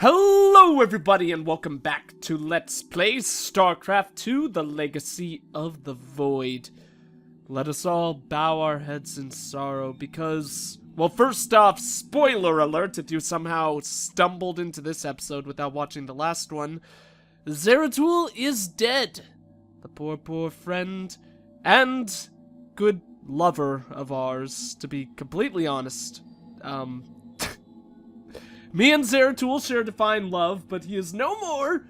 Hello everybody and welcome back to Let's Play StarCraft 2, The Legacy of the Void. Let us all bow our heads in sorrow because, well, first off, spoiler alert if you somehow stumbled into this episode without watching the last one, Zeratul is dead. The poor, poor friend and good lover of ours, to be completely honest. Me and Zeratul share divine love, but he is no more.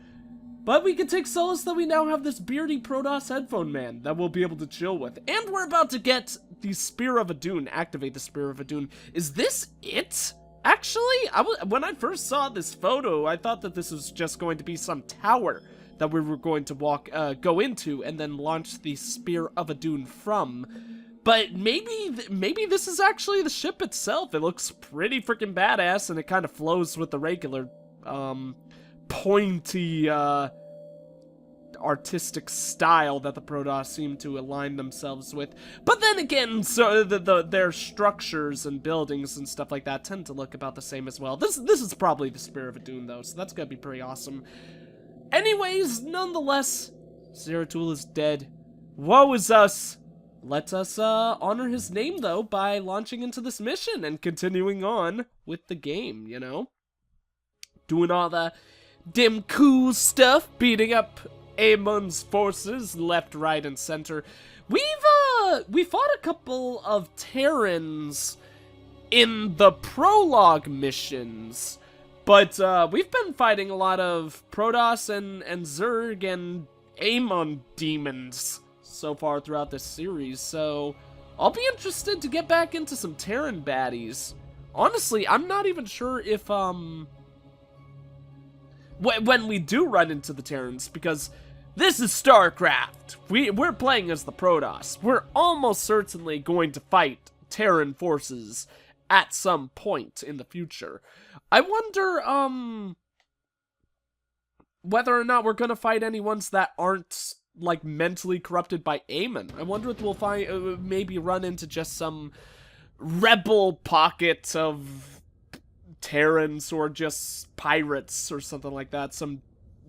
But we can take solace that we now have this beardy Protoss headphone man that we'll be able to chill with. And we're about to get the Spear of Adun, activate the Spear of Adun. Is this it? Actually, when I first saw this photo, I thought that this was just going to be some tower that we were going to go into and then launch the Spear of Adun from. But maybe this is actually the ship itself. It looks pretty freaking badass, and it kind of flows with the regular, pointy, artistic style that the Protoss seem to align themselves with. But then again, so their structures and buildings and stuff like that tend to look about the same as well. This is probably the Spear of Adun, though, so that's gonna be pretty awesome. Anyways, nonetheless, Zeratul is dead. Woe is us. Let us honor his name, though, by launching into this mission and continuing on with the game, you know? Doing all the dim cool stuff, beating up Amon's forces left, right, and center. We fought a couple of Terrans in the prologue missions, but we've been fighting a lot of Protoss and Zerg and Amon demons so far throughout this series, so I'll be interested to get back into some Terran baddies. Honestly, I'm not even sure if, when we do run into the Terrans, because this is StarCraft. We're playing as the Protoss. We're almost certainly going to fight Terran forces at some point in the future. I wonder, whether or not we're gonna fight any ones that aren't like mentally corrupted by Amon. I wonder if we'll find maybe run into just some rebel pockets of Terrans or just pirates or something like that. Some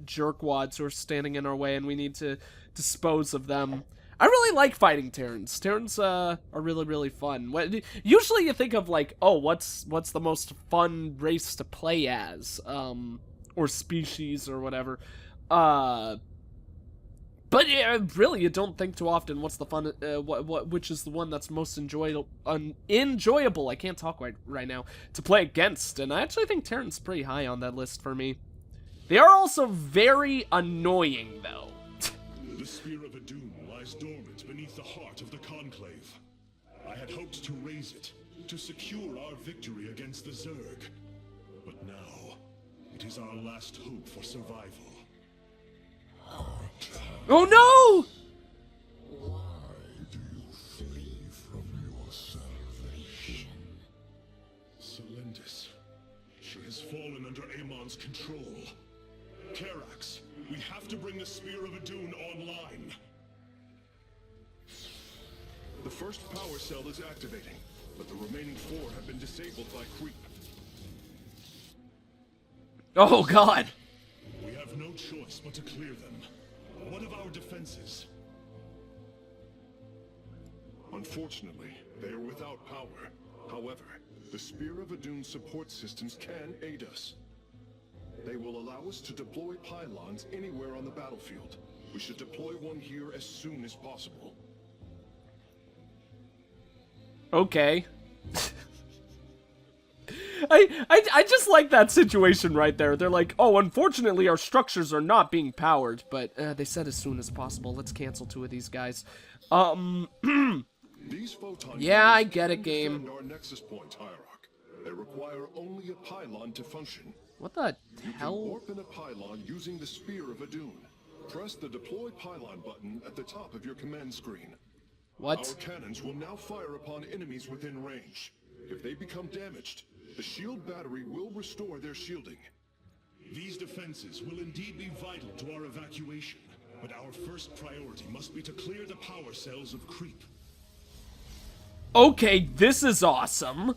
jerkwads who are standing in our way and we need to dispose of them. I really like fighting Terrans. Terrans are really, really fun. Usually you think of like, oh, what's the most fun race to play as, or species or whatever. But yeah, really, you don't think too often what's the fun, which is the one that's most enjoyable, I can't talk right now, to play against, and I actually think Terran's pretty high on that list for me. They are also very annoying, though. The Spear of Adun lies dormant beneath the heart of the Conclave. I had hoped to raise it, to secure our victory against the Zerg. But now, it is our last hope for survival. Oh no! Why do you flee from your salvation? Selendis. She has fallen under Amon's control. Karax, we have to bring the Spear of Adun online. The first power cell is activating, but the remaining 4 have been disabled by creep. Oh god! We have no choice but to clear them. What of our defenses? Unfortunately, they are without power. However, the Spear of Adun support systems can aid us. They will allow us to deploy pylons anywhere on the battlefield. We should deploy one here as soon as possible. Okay. I just like that situation right there. They're like, oh, unfortunately our structures are not being powered, but they said as soon as possible. Let's cancel 2 of these guys. These photon yeah, I get it, game. Our nexus point hierarch. They require only a pylon to function. What the Hell? hell? Warp in a pylon using the Spear of Adun. Press the deploy pylon button at the top of your command screen. What? Our cannons will now fire upon enemies within range. If they become damaged, the shield battery will restore their shielding. These defenses will indeed be vital to our evacuation, but our first priority must be to clear the power cells of creep. Okay, this is awesome.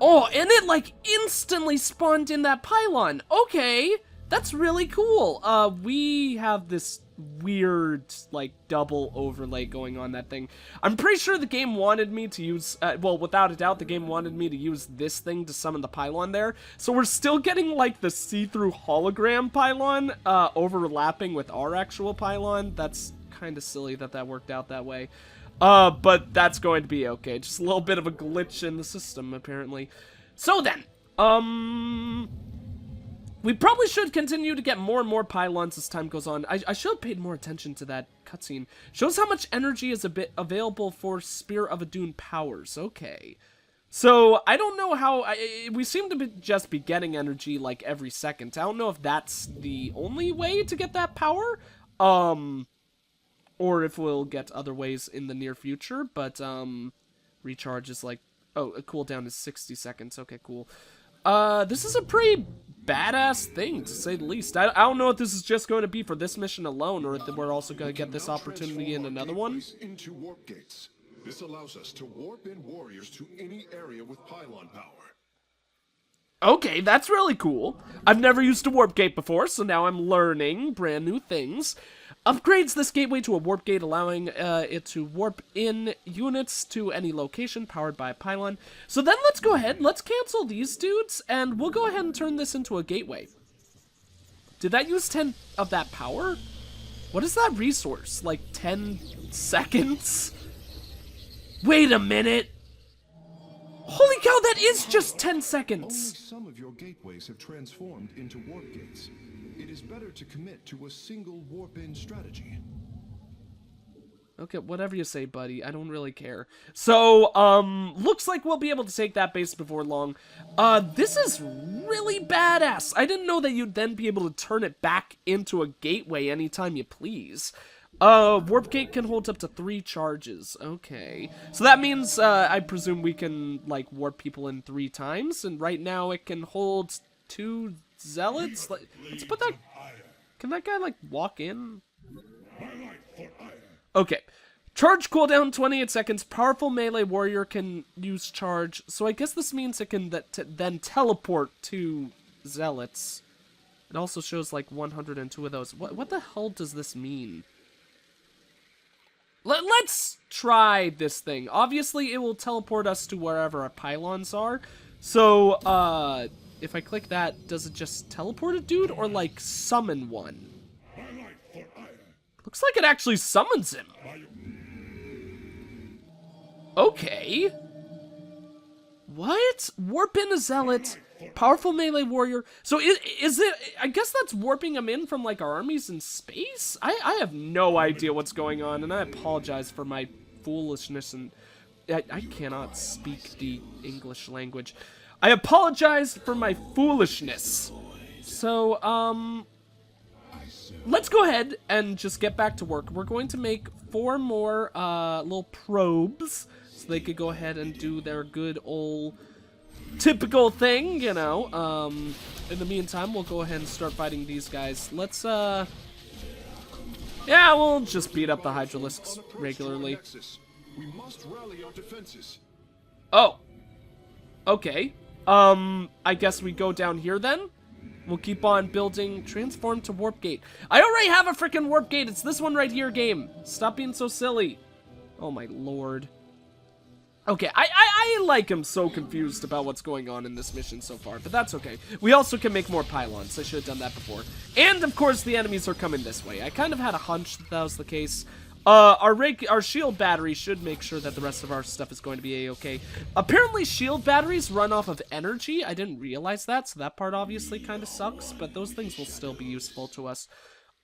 Oh, and it, like, instantly spawned in that pylon. Okay, that's really cool. We have this weird, like, double overlay going on that thing. I'm pretty sure the game wanted me to use, well, without a doubt, the game wanted me to use this thing to summon the pylon there. So we're still getting, like, the see-through hologram pylon, overlapping with our actual pylon. That's kind of silly that that worked out that way. But that's going to be okay. Just a little bit of a glitch in the system, apparently. So then, we probably should continue to get more and more pylons as time goes on. I should have paid more attention to that cutscene. Shows how much energy is available for Spear of Adun powers. Okay. So, I don't know how... we seem to just be getting energy, like, every second. I don't know if that's the only way to get that power. Or if we'll get other ways in the near future, but, recharge is like, oh, a cooldown is 60 seconds, okay, cool. This is a pretty badass thing, to say the least. I don't know if this is just going to be for this mission alone, or if we're also going to get this opportunity in another one. Into warp gates. This allows us to warp in warriors to any area with pylon power. Okay, that's really cool. I've never used a warp gate before, so now I'm learning brand new things. Upgrades this gateway to a warp gate, allowing it to warp in units to any location powered by a pylon. So then let's go ahead, let's cancel these dudes, and we'll go ahead and turn this into a gateway. Did that use 10 of that power? What is that resource? Like 10 seconds? Wait a minute! Holy cow, that is just 10 seconds! Only some of your gateways have transformed into warp gates. It is better to commit to a single warp-in strategy. Okay, whatever you say, buddy. I don't really care. So, looks like we'll be able to take that base before long. This is really badass. I didn't know that you'd then be able to turn it back into a gateway anytime you please. Warp gate can hold up to 3 charges. Okay. So that means, I presume we can, like, warp people in 3 times, and right now it can hold 2 zealots? Let's put that... Can that guy, like, walk in? Okay. Charge cooldown 28 seconds. Powerful melee warrior can use charge. So I guess this means it can then teleport to zealots. It also shows, like, 102 of those. What the hell does this mean? Let's try this thing. Obviously, it will teleport us to wherever our pylons are. So, if I click that, does it just teleport a dude or, like, summon one? Looks like it actually summons him. Okay. What? Warp in a zealot. Powerful melee warrior. So is it... I guess that's warping him in from, like, our armies in space? I have no idea what's going on, and I apologize for my foolishness, and... I cannot speak the English language. I apologize for my foolishness. So, let's go ahead and just get back to work. We're going to make 4 more, little probes, so they could go ahead and do their good old typical thing, you know. In the meantime, we'll go ahead and start fighting these guys. Let's, yeah, we'll just beat up the Hydralisks regularly. We must rally our defenses. Oh. Okay. I guess we go down here then? We'll keep on building. Transform to warp gate. I already have a freaking warp gate. It's this one right here, game. Stop being so silly. Oh my lord. Okay, I like am so confused about what's going on in this mission so far, but that's okay. We also can make more pylons. I should have done that before. And of course the enemies are coming this way. I kind of had a hunch that that was the case. Our shield battery should make sure that the rest of our stuff is going to be a-okay. Apparently shield batteries run off of energy. I didn't realize that, so that part obviously kind of sucks, but those things will still be useful to us.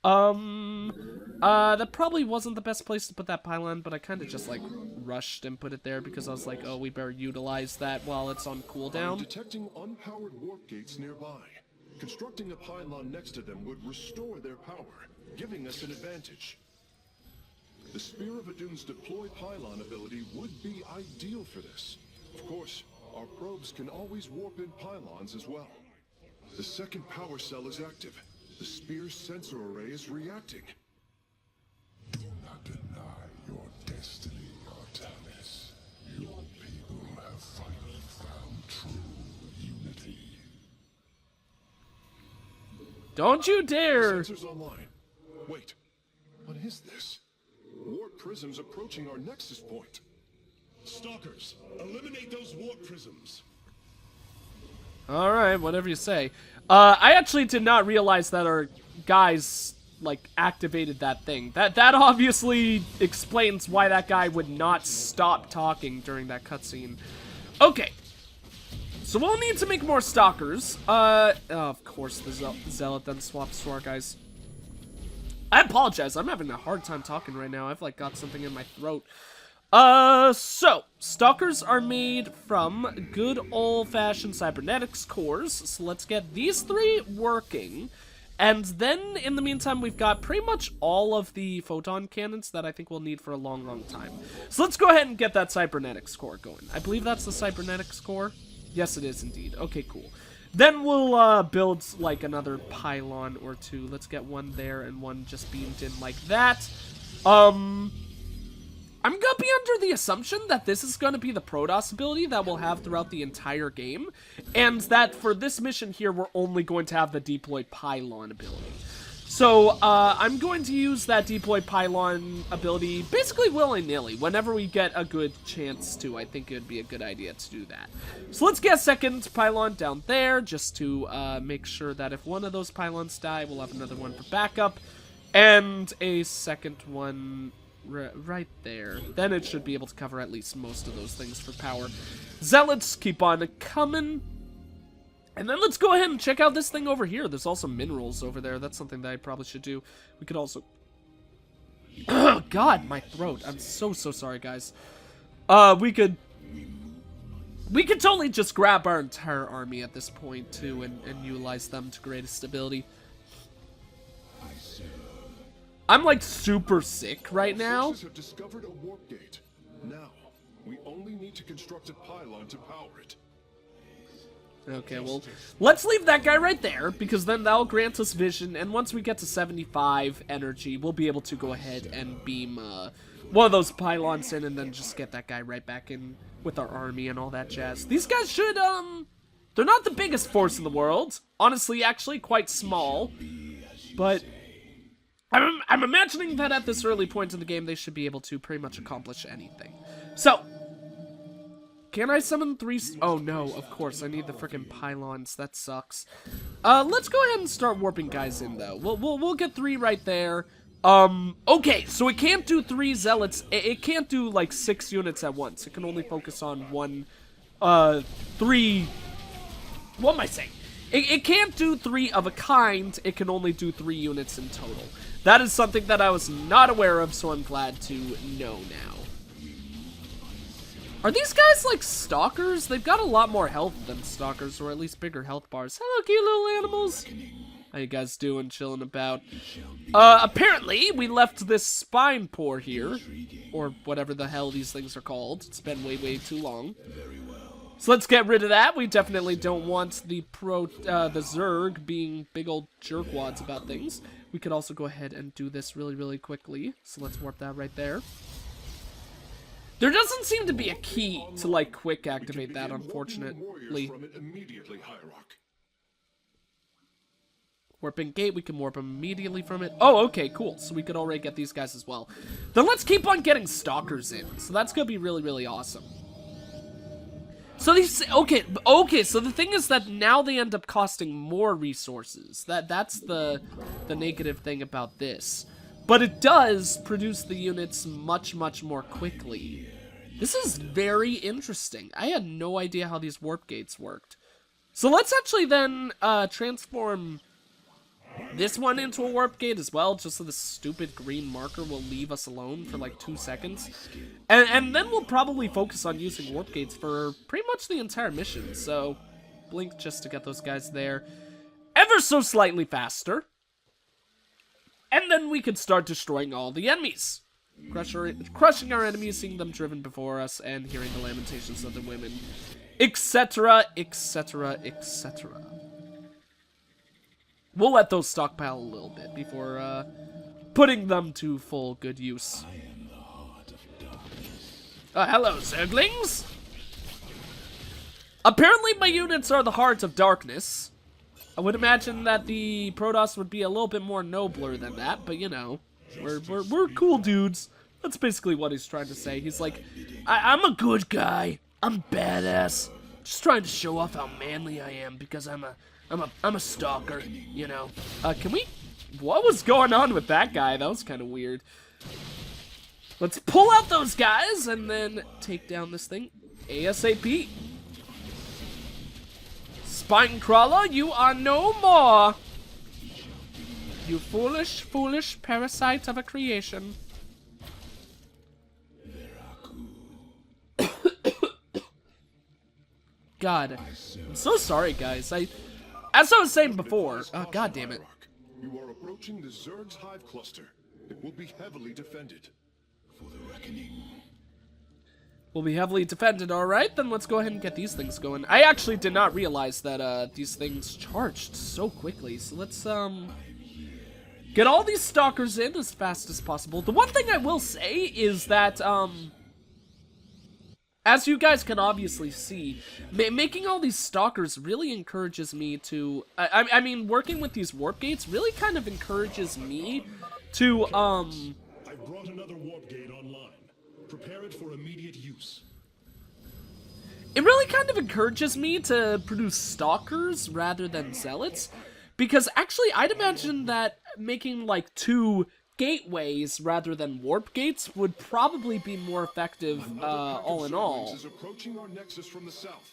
That probably wasn't the best place to put that pylon, but I kind of just, like, rushed and put it there because I was like, oh, we better utilize that while it's on cooldown. I'm detecting unpowered warp gates nearby. Constructing a pylon next to them would restore their power, giving us an advantage. The Spear of Adun's deploy pylon ability would be ideal for this. Of course, our probes can always warp in pylons as well. The second power cell is active. The Spear's sensor array is reacting. Do not deny your destiny, Artemis. Your people have finally found true Don't you dare! Sensors online. Wait, what is this? Warp prisms approaching our nexus point. Stalkers, eliminate those warp prisms. Alright, whatever you say. I actually did not realize that our guys, like, activated that thing. That obviously explains why that guy would not stop talking during that cutscene. Okay. So we'll need to make more stalkers. Of course, the Zealot then swaps to our guys. I apologize, I'm having a hard time talking right now. I've, like, got something in my throat. So, stalkers are made from good old-fashioned cybernetics cores, so let's get these 3 working, and then, in the meantime, we've got pretty much all of the photon cannons that I think we'll need for a long, long time. So let's go ahead and get that cybernetics core going. I believe that's the cybernetics core? Yes, it is indeed. Okay, cool. Then we'll, build, like, another pylon or 2. Let's get one there and one just beamed in like that. I'm gonna be under the assumption that this is gonna be the Protoss ability that we'll have throughout the entire game, and that for this mission here, we're only going to have the deploy pylon ability. So, I'm going to use that deploy pylon ability basically willy-nilly. Whenever we get a good chance to, I think it would be a good idea to do that. So let's get a second pylon down there, just to make sure that if one of those pylons die, we'll have another one for backup, and a second one right there. Then it should be able to cover at least most of those things for power. Zealots, keep on coming. And then let's go ahead and check out this thing over here. There's also minerals over there. That's something that I probably should do. We could also... Oh, God, my throat. I'm so sorry, guys. We could totally just grab our entire army at this point, too, and utilize them to greatest ability. I'm, like, super sick right now. Forces have discovered a warp gate. Now, we only need to construct a pylon to power it. Okay, well, let's leave that guy right there, because then that'll grant us vision, and once we get to 75 energy, we'll be able to go ahead and beam one of those pylons in, and then just get that guy right back in with our army and all that jazz. These guys should, they're not the biggest force in the world. Honestly, actually quite small, but... I'm imagining that at this early point in the game, they should be able to pretty much accomplish anything. So, can I summon 3... Oh, no, of course, I need the frickin' pylons. That sucks. Let's go ahead and start warping guys in, though. We'll get 3 right there. Okay, so it can't do 3 zealots. It can't do, like, 6 units at once. It can only focus on 3... What am I saying? It can't do 3 of a kind. It can only do 3 units in total. That is something that I was not aware of, so I'm glad to know now. Are these guys like stalkers? They've got a lot more health than stalkers, or at least bigger health bars. Hello, cute little animals. How you guys doing? Chilling about? Apparently, we left this spine pore here, or whatever the hell these things are called. It's been way too long. So let's get rid of that. We definitely don't want the Zerg being big old jerkwads about things. We could also go ahead and do this really quickly. So let's warp that right there. There doesn't seem to be a key to, like, quick activate that, unfortunately. Warping gate, we can warp immediately from it. Oh, okay, cool. So we could already get these guys as well. Then let's keep on getting stalkers in. So that's gonna be really awesome. So these, okay, so the thing is that now they end up costing more resources. That's the negative thing about this. But it does produce the units much more quickly. This is very interesting. I had no idea how these warp gates worked. So let's actually then transform this one into a warp gate as well, just so the stupid green marker will leave us alone for like 2 seconds. And then we'll probably focus on using warp gates for pretty much the entire mission. So, blink just to get those guys there ever so slightly faster. And then we could start destroying all the enemies. Crushing our enemies, seeing them driven before us, and hearing the lamentations of the women. Etc, etc, etc. We'll let those stockpile a little bit before putting them to full good use. Hello, Zerglings! Apparently my units are the heart of darkness. I would imagine that the Protoss would be a little bit more nobler than that, but you know, we're cool dudes. That's basically what he's trying to say. He's like, I'm a good guy. I'm badass. Just trying to show off how manly I am because I'm a stalker, you know. Can we? What was going on with that guy? That was kind of weird. Let's pull out those guys and then take down this thing ASAP. Spine crawler, you are no more. You foolish, foolish parasite of a creation. God, I'm so sorry, guys. As I was saying before, God damn it. You are approaching the Zerg's hive cluster. It will be heavily defended. For the reckoning. Will be heavily defended, alright, then let's go ahead and get these things going. I actually did not realize that these things charged so quickly, so let's get all these stalkers in as fast as possible. The one thing I will say is that as you guys can obviously see, making all these stalkers really encourages me to I mean working with these warp gates really kind of encourages me to I brought another warp gate online. Prepare it for immediate use. It really kind of encourages me to produce stalkers rather than zealots, because actually I'd imagine that making like 2 gateways rather than warp gates would probably be more effective all in all. Is approaching our nexus from the south.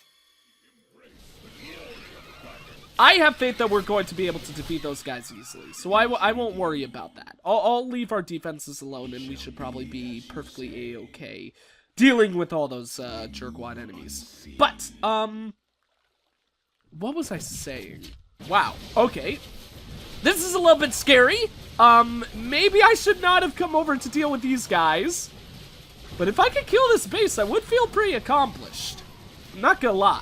I have faith that we're going to be able to defeat those guys easily, so I won't worry about that. I'll leave our defenses alone, and we should probably be perfectly a-okay dealing with all those jerkwad enemies. But, what was I saying? Wow, okay. This is a little bit scary. Maybe I should not have come over to deal with these guys. But if I could kill this base, I would feel pretty accomplished. I'm not gonna lie.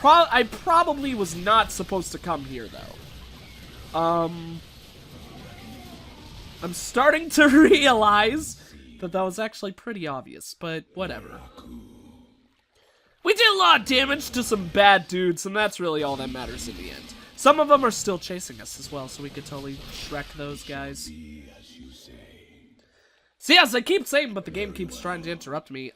I probably was not supposed to come here, though. I'm starting to realize that was actually pretty obvious, but whatever. We did a lot of damage to some bad dudes, and that's really all that matters in the end. Some of them are still chasing us as well, so we could totally Shrek those guys. So yes, I keep saying, but the game keeps trying to interrupt me.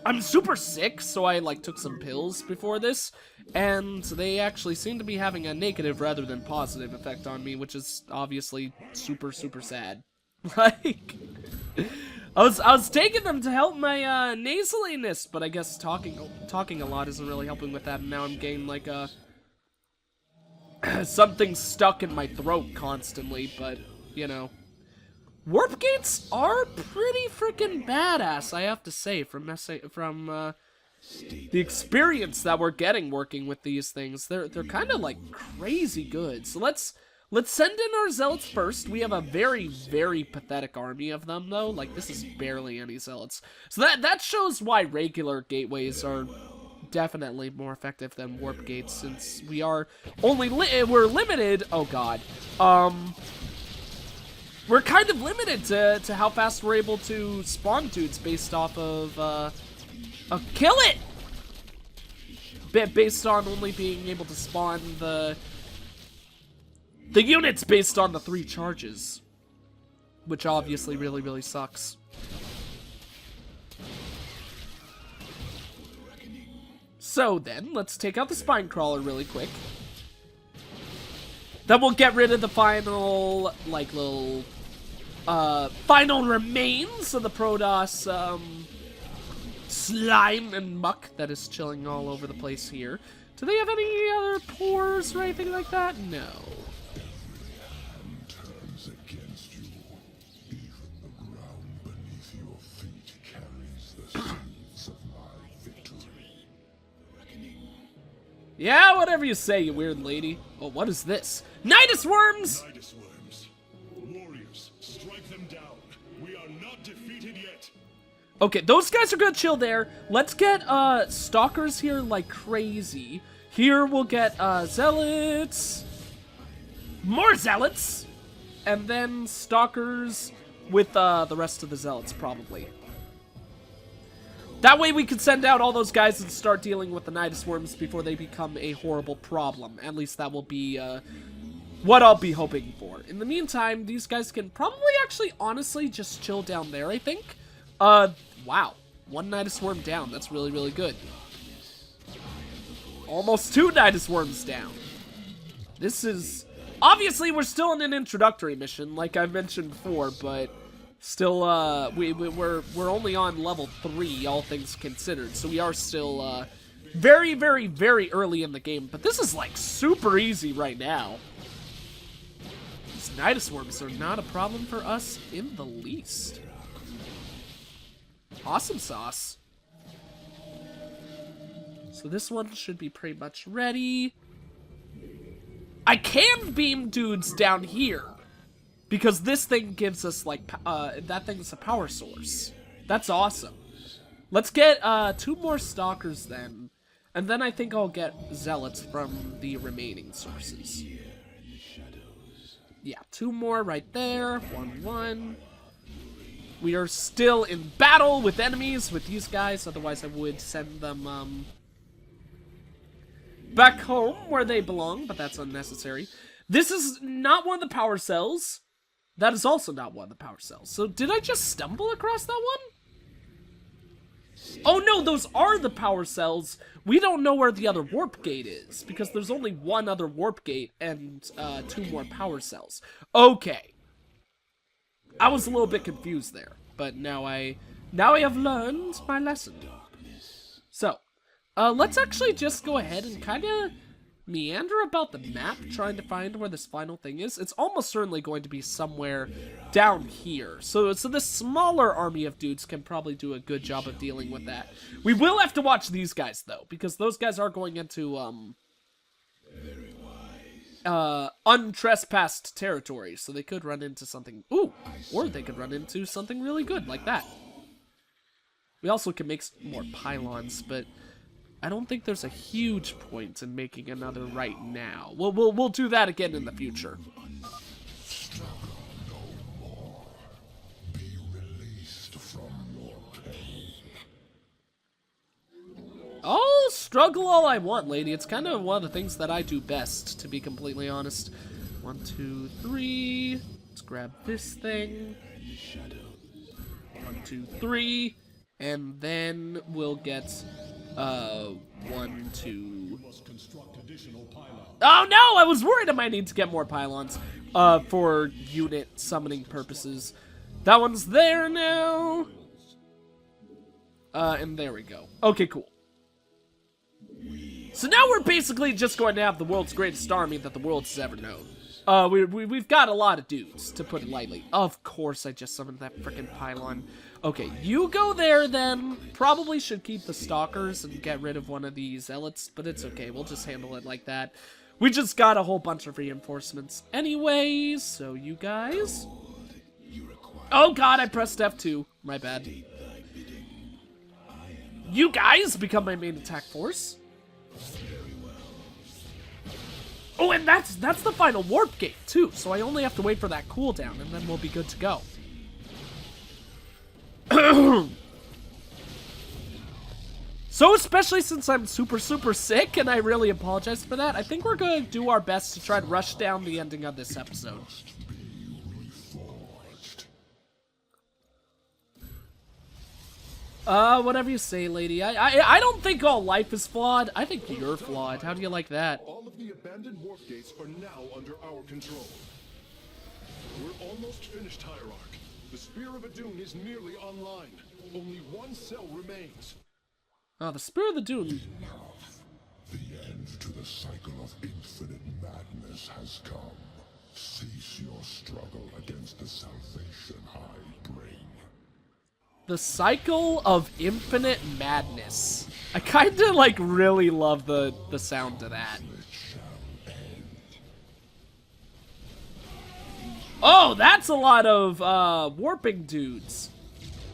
I'm super sick, so I like took some pills before this, and they actually seem to be having a negative rather than positive effect on me, which is obviously super, super sad. Like, I was taking them to help my nasaliness, but I guess talking a lot isn't really helping with that, and now I'm getting like something stuck in my throat constantly, but you know. Warp gates are pretty freaking badass, I have to say, from the experience that we're getting working with these things. They're kind of like crazy good. So let's send in our zealots first. We have a very, very pathetic army of them, though. Like, this is barely any zealots. So that shows why regular gateways are definitely more effective than warp gates, since we are we're limited. Oh god. We're kind of limited to how fast we're able to spawn dudes based off of, kill it! Based on only being able to spawn the units based on the 3 charges. Which obviously really, really sucks. So then, let's take out the spine crawler really quick. Then we'll get rid of the final, like, little final remains of the Protoss slime and muck that is chilling all over the place here. Do they have any other pores or anything like that? No. Turns against you. Even the ground beneath your feet carries the seeds of my victory. Yeah, whatever you say, you weird lady. Oh, what is this? Nidus worms! Nidus worms. Warriors, strike them down. We are not defeated yet. Okay, those guys are gonna chill there. Let's get stalkers here like crazy. Here we'll get zealots, more zealots, and then stalkers with the rest of the zealots probably. That way we can send out all those guys and start dealing with the Nidus Worms before they become a horrible problem. At least that will be what I'll be hoping for. In the meantime, these guys can probably actually honestly just chill down there, I think. Wow. 1 Nidus Worm down. That's really, really good. Almost 2 Nidus Worms down. This is... Obviously, we're still in an introductory mission, like I mentioned before, but... Still, we're only on level 3, all things considered, so we are still, very, very, very early in the game, but this is, like, super easy right now. These Nidus Worms are not a problem for us in the least. Awesome sauce. So this one should be pretty much ready. I can beam dudes down here. Because this thing gives us, like, that thing's a power source. That's awesome. Let's get 2 more Stalkers then. And then I think I'll get Zealots from the remaining sources. Yeah, 2 more right there. 1-1. We are still in battle with enemies with these guys. Otherwise I would send them back home where they belong. But that's unnecessary. This is not one of the power cells. That is also not one of the power cells. So did I just stumble across that one? Oh no, those are the power cells. We don't know where the other warp gate is, because there's only 1 other warp gate and 2 more power cells. Okay. I was a little bit confused there, but now I have learned my lesson. So, let's actually just go ahead and kind of meander about the map, trying to find where this final thing is. It's almost certainly going to be somewhere down here. So this smaller army of dudes can probably do a good job of dealing with that. We will have to watch these guys, though, because those guys are going into, untrespassed territory, so they could run into something, ooh, or they could run into something really good, like that. We also can make more pylons, but I don't think there's a huge point in making another right now. We'll do that again in the future. Struggle no more. Be released from your pain. I'll struggle all I want, lady. It's kind of one of the things that I do best, to be completely honest. 1, 2, 3. Let's grab this thing. 1, 2, 3. And then we'll get... 1, 2... Oh no! I was worried I might need to get more pylons, for unit summoning purposes. That one's there now. And there we go. Okay, cool. So now we're basically just going to have the world's greatest army that the world has ever known. We've got a lot of dudes, to put it lightly. Of course I just summoned that frickin' pylon. Okay, you go there then. Probably should keep the Stalkers and get rid of one of the Zealots, but it's okay. We'll just handle it like that. We just got a whole bunch of reinforcements anyways, so you guys... Oh god, I pressed F2. My bad. You guys become my main attack force. Oh, and that's the final warp gate, too, so I only have to wait for that cooldown, and then we'll be good to go. So, especially since I'm super, super sick, and I really apologize for that, I think we're going to do our best to try to rush down the ending of this episode. Whatever you say, lady. I don't think all life is flawed. I think you're flawed. How do you like that? All of the abandoned warp gates are now under our control. We're almost finished, Hierarch. The Spear of Adun is nearly online. Only 1 cell remains. Oh, the Spear of the Dune. The end to the cycle of infinite madness has come. Cease your struggle against the salvation I bring. The cycle of infinite madness. I kinda, like, really love the sound of that. Oh, that's a lot of, warping dudes.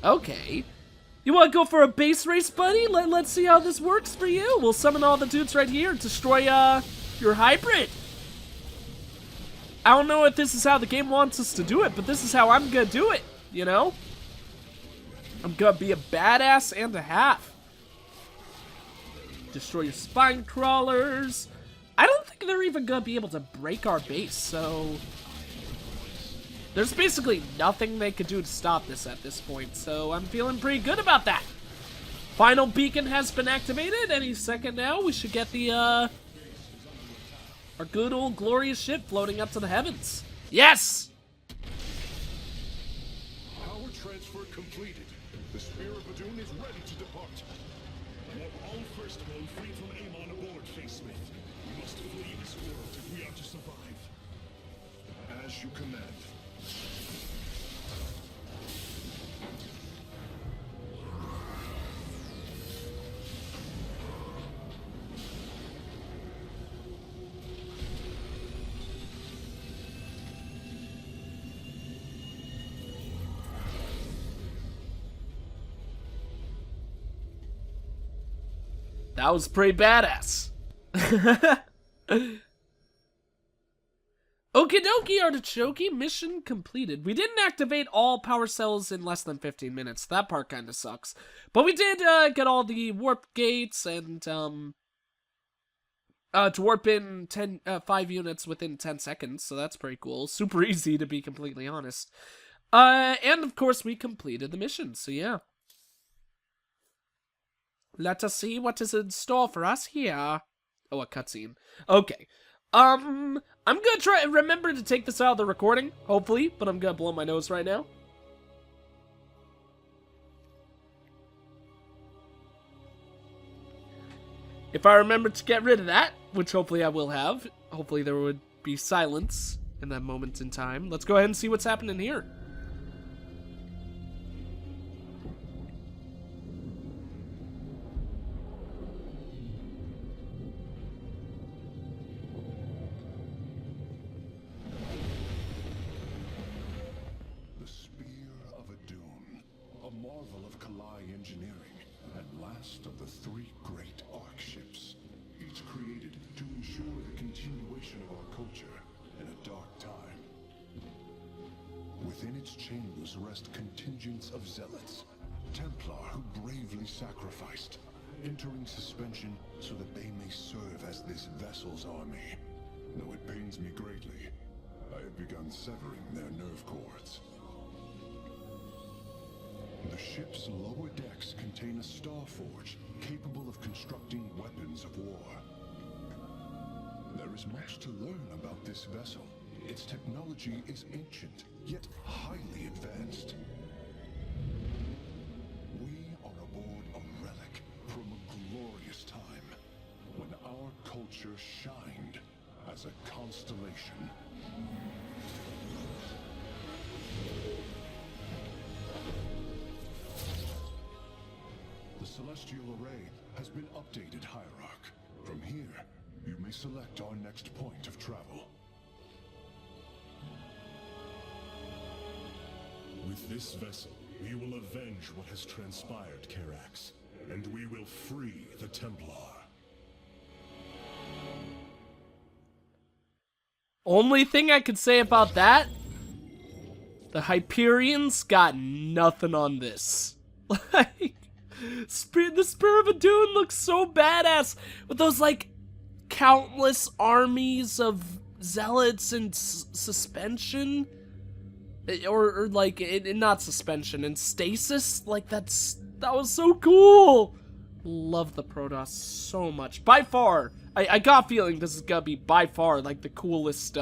Okay. You wanna go for a base race, buddy? Let's see how this works for you. We'll summon all the dudes right here and destroy, your hybrid. I don't know if this is how the game wants us to do it, but this is how I'm gonna do it, you know? I'm gonna be a badass and a half. Destroy your spine crawlers. I don't think they're even gonna be able to break our base, so there's basically nothing they could do to stop this at this point, so I'm feeling pretty good about that. Final beacon has been activated. Any second now, we should get the, our good old glorious ship floating up to the heavens. Yes! Power transfer completed. The Spear of Adun is ready to depart. Warp all firstborn free from Amon aboard, Facesmith. We must flee this world if we are to survive. As you command. That was pretty badass. Okie dokie, Artichoke. Mission completed. We didn't activate all power cells in less than 15 minutes. That part kind of sucks. But we did get all the warp gates and to warp in 5 units within 10 seconds. So that's pretty cool. Super easy, to be completely honest. And of course we completed the mission. So yeah. Let us see what is in store for us here. Oh, a cutscene. Okay. I'm gonna try and remember to take this out of the recording, hopefully, but I'm gonna blow my nose right now. If I remember to get rid of that, which hopefully I will have, hopefully there would be silence in that moment in time. Let's go ahead and see what's happening here. Of the 3 great Ark ships, each created to ensure the continuation of our culture in a dark time. Within its chambers rest contingents of zealots, Templar who bravely sacrificed, entering suspension so that they may serve as this vessel's army. Though it pains me greatly, I have begun severing their nerve cords. The ship's lower decks contain a star forge capable of constructing weapons of war. There is much to learn about this vessel. Its technology is ancient, yet highly advanced. We are aboard a relic from a glorious time when our culture shined as a constellation. The celestial array has been updated, Hierarch. From here, you may select our next point of travel. With this vessel, we will avenge what has transpired, Karax, and we will free the Templar. Only thing I could say about that, the Hyperions got nothing on this. Like, the Spear of Adun looks so badass with those, like, countless armies of zealots in suspension. Or like, not suspension, in stasis. Like, that was so cool. Love the Protoss so much. By far, I got a feeling this is gonna be by far, like, the coolest,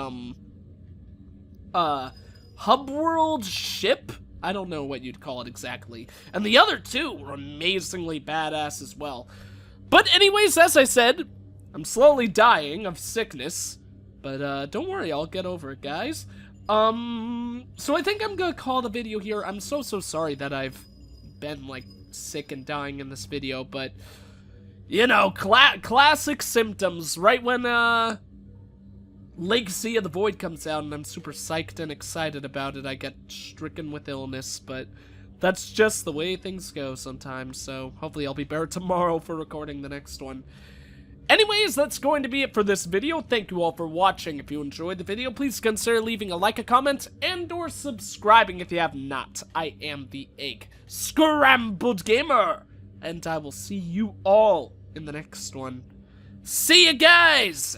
hub world ship? I don't know what you'd call it exactly. And the other two were amazingly badass as well. But anyways, as I said, I'm slowly dying of sickness. But, don't worry, I'll get over it, guys. So I think I'm gonna call the video here. I'm so sorry that I've been, like, sick and dying in this video, but, you know, classic symptoms. Right when, Legacy of the Void comes out and I'm super psyched and excited about it, I get stricken with illness, but that's just the way things go sometimes, so hopefully I'll be better tomorrow for recording the next one. Anyways, that's going to be it for this video. Thank you all for watching. If you enjoyed the video, please consider leaving a like, a comment, and or subscribing if you have not. I am the EggScrambledGamer, and I will see you all in the next one. See you guys!